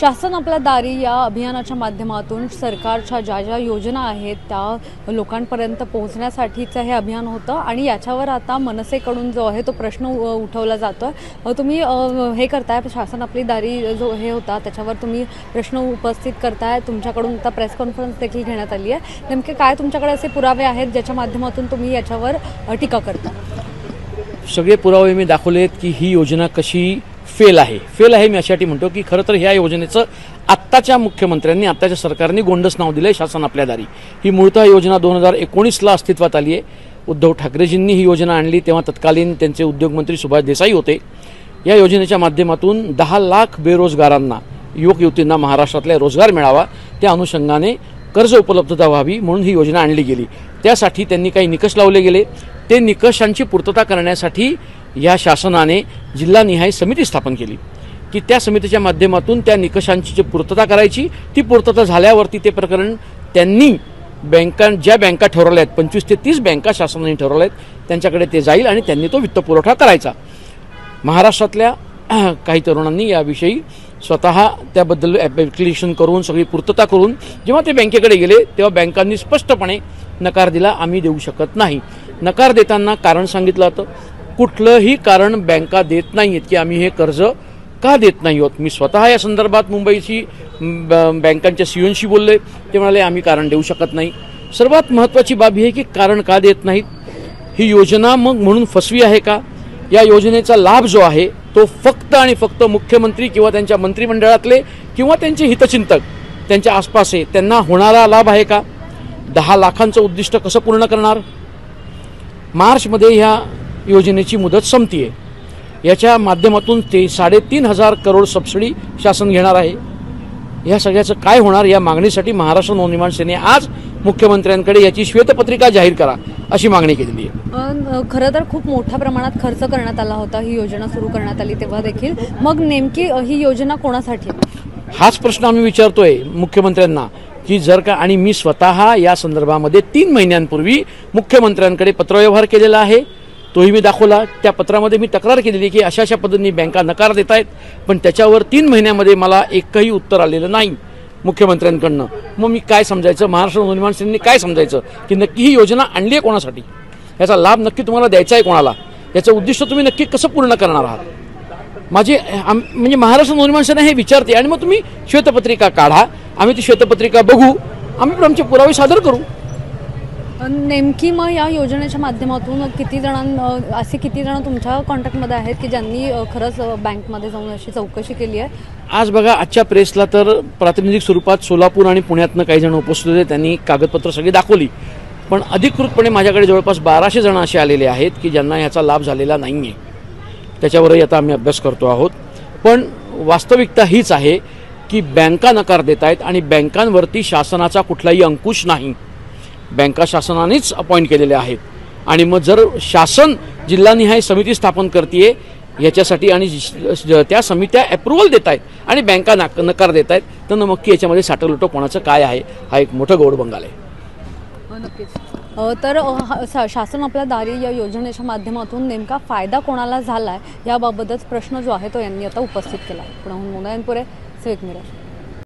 शासन आपल्या दारी या अभियानाच्या माध्यमातून सरकारच्या ज्या ज्या योजना आहेत त्या लोकांपर्यंत पोहोचण्यासाठीचं हे अभियान होतं आणि याच्यावर आता मनसेकडून जो आहे तो प्रश्न उठवला जातोय। तुम्ही हे करताय, शासन आपली दारी जो हे होता त्याच्यावर तुम्ही प्रश्न उपस्थित करताय, तुमच्याकडून आता प्रेस कॉन्फरन्स देखील घेण्यात आली आहे। नेमके काय तुमच्याकडे असे पुरावे आहेत ज्याच्या माध्यमातून तुम्ही याच्यावर टीका करता? सगळे पुरावे मी दाखवलेत की ही योजना कशी फेल आहे मी अशासाठी म्हणतो की खरं तर ह्या योजनेचं आत्ताच्या मुख्यमंत्र्यांनी आत्ताच्या सरकारने गोंडस नाव दिलंय शासन आपल्या दारी। ही मूळतः योजना 2019ला अस्तित्वात आली आहे। उद्धव ठाकरेजींनी ही योजना आणली तेव्हा तत्कालीन त्यांचे उद्योगमंत्री सुभाष देसाई होते। या योजनेच्या माध्यमातून 10 लाख बेरोजगारांना युवक युवतींना महाराष्ट्रातला रोजगार मिळावा, त्या अनुषंगाने कर्ज उपलब्धता व्हावी म्हणून ही योजना आणली गेली। त्यासाठी त्यांनी काही निकष लावले गेले। ते निकषांची पूर्तता करण्यासाठी या शासनाने जिल्हानिहाय समिती स्थापन केली की त्या समितीच्या माध्यमातून त्या निकषांची जी पूर्तता करायची, ती पूर्तता झाल्यावरती ते प्रकरण त्यांनी ज्या बँका ठरवल्या आहेत 25 ते 30 बँका शासनाने ठरवल्या आहेत त्यांच्याकडे ते जाईल आणि त्यांनी तो वित्तपुरवठा करायचा। महाराष्ट्रातल्या काही तरुणांनी याविषयी स्वतः त्याबद्दल ॲप्लिकेशन करून सगळी पूर्तता करून जेव्हा ते बँकेकडे गेले तेव्हा बँकांनी स्पष्टपणे नकार दिला, आम्ही देऊ शकत नाही। नकार देताना कारण सांगितलं होतं, कुठलंही कारण बँका देत नाही आहेत की आम्ही हे कर्ज का देत नाही आहोत। मी स्वतः या संदर्भात मुंबईची बँकांच्या सीईओंशी बोलले, ते म्हणाले आम्ही कारण देऊ शकत नाही। सर्वात महत्त्वाची बाब ही आहे की कारण का देत नाहीत, ही योजना मग म्हणून फसवी आहे का? या योजनेचा लाभ जो आहे तो फक्त आणि फक्त मुख्यमंत्री किंवा त्यांच्या मंत्रिमंडळातले किंवा त्यांचे हितचिंतक त्यांच्या आसपास आहे त्यांना होणारा लाभ आहे का? 10 लाखांचं उद्दिष्ट कसं पूर्ण करणार? मार्चमध्ये ह्या योजनेची मुदत संपतीये, याच्या माध्यमातून ते 3,500 करोड सबसिडी शासन घेणार आहे। या सगळ्याचं काय होणार या मागणीसाठी महाराष्ट्र नवनिर्माण सेनेने आज मुख्यमंत्र्यांकडे याची श्वेतपत्रिका जाहीर करा अशी मागणी केलेली आहे। खरं तर खूप मोठ्या प्रमाणात खर्च करण्यात आला होता ही योजना सुरू करण्यात आली तेव्हा देखील, मग नेमकी ही योजना कोणासाठी? हाच प्रश्न आम्ही विचारतोय मुख्यमंत्र्यांना की जर का, आणि मी स्वतः या संदर्भामध्ये 3 महिन्यांपूर्वी मुख्यमंत्र्यांकडे पत्रव्यवहार केलेला आहे, तोही मी दाखवला। त्या पत्रामध्ये मी तक्रार केलेली की अशा पद्धतीने बँका नकार देत आहेत, पण त्याच्यावर 3 महिन्यामध्ये मला एकही उत्तर आलेलं नाही मुख्यमंत्र्यांकडनं। मग मी काय समजायचं, महाराष्ट्र नवनिर्माण सेनेने काय समजायचं की नक्की ही योजना आणली आहे कोणासाठी, याचा लाभ नक्की तुम्हाला द्यायचा आहे कोणाला, याचं उद्दिष्ट तुम्ही नक्की कसं पूर्ण करणार आहात? म्हणजे महाराष्ट्र नवनिर्माण सेना हे विचारते आणि मग तुम्ही श्वेतपत्रिका काढा, आम्ही ती श्वेतपत्रिका बघू, आम्ही पण आमचे पुरावे सादर करू। नेमकी मग या योजनेच्या माध्यमातून किती जण तुमच्या कॉन्टॅक्टमध्ये आहेत की ज्यांनी खरंच बँकमध्ये जाऊन अशी चौकशी केली आहे? आज बघा आजच्या प्रेसला तर प्रातिनिधिक स्वरूपात सोलापूर आणि पुण्यातनं काही जण उपस्थित होते, त्यांनी कागदपत्र सगळी दाखवली, पण अधिकृतपणे माझ्याकडे जवळपास 1200 जण असे आलेले आहेत की ज्यांना याचा लाभ झालेला नाही आहे। त्याच्यावरही आता आम्ही अभ्यास करतो आहोत, पण वास्तविकता हीच आहे की बँका नकार देत आहेत आणि बँकांवरती शासनाचा कुठलाही अंकुश नाही। बँका शासनानेच अपॉइंट केलेल्या आहेत आणि मग जर शासन जिल्हानिहाय समिती स्थापन करते याच्यासाठी आणि त्या समित्या अप्रुव्हल देत आहेत आणि बँका नकार देत आहेत, तर नक्की याच्यामध्ये साठवलोटो कोणाचं काय आहे, हा एक मोठं गौड बंगाल आहे। नक्कीच। तर शासन आपल्या दारी या योजनेच्या माध्यमातून नेमका फायदा कोणाला झाला आहे याबाबतच प्रश्न जो आहे तो यांनी आता उपस्थित केला आहे। पुण्याहून मोनायनपुरे, सिविक मिरर।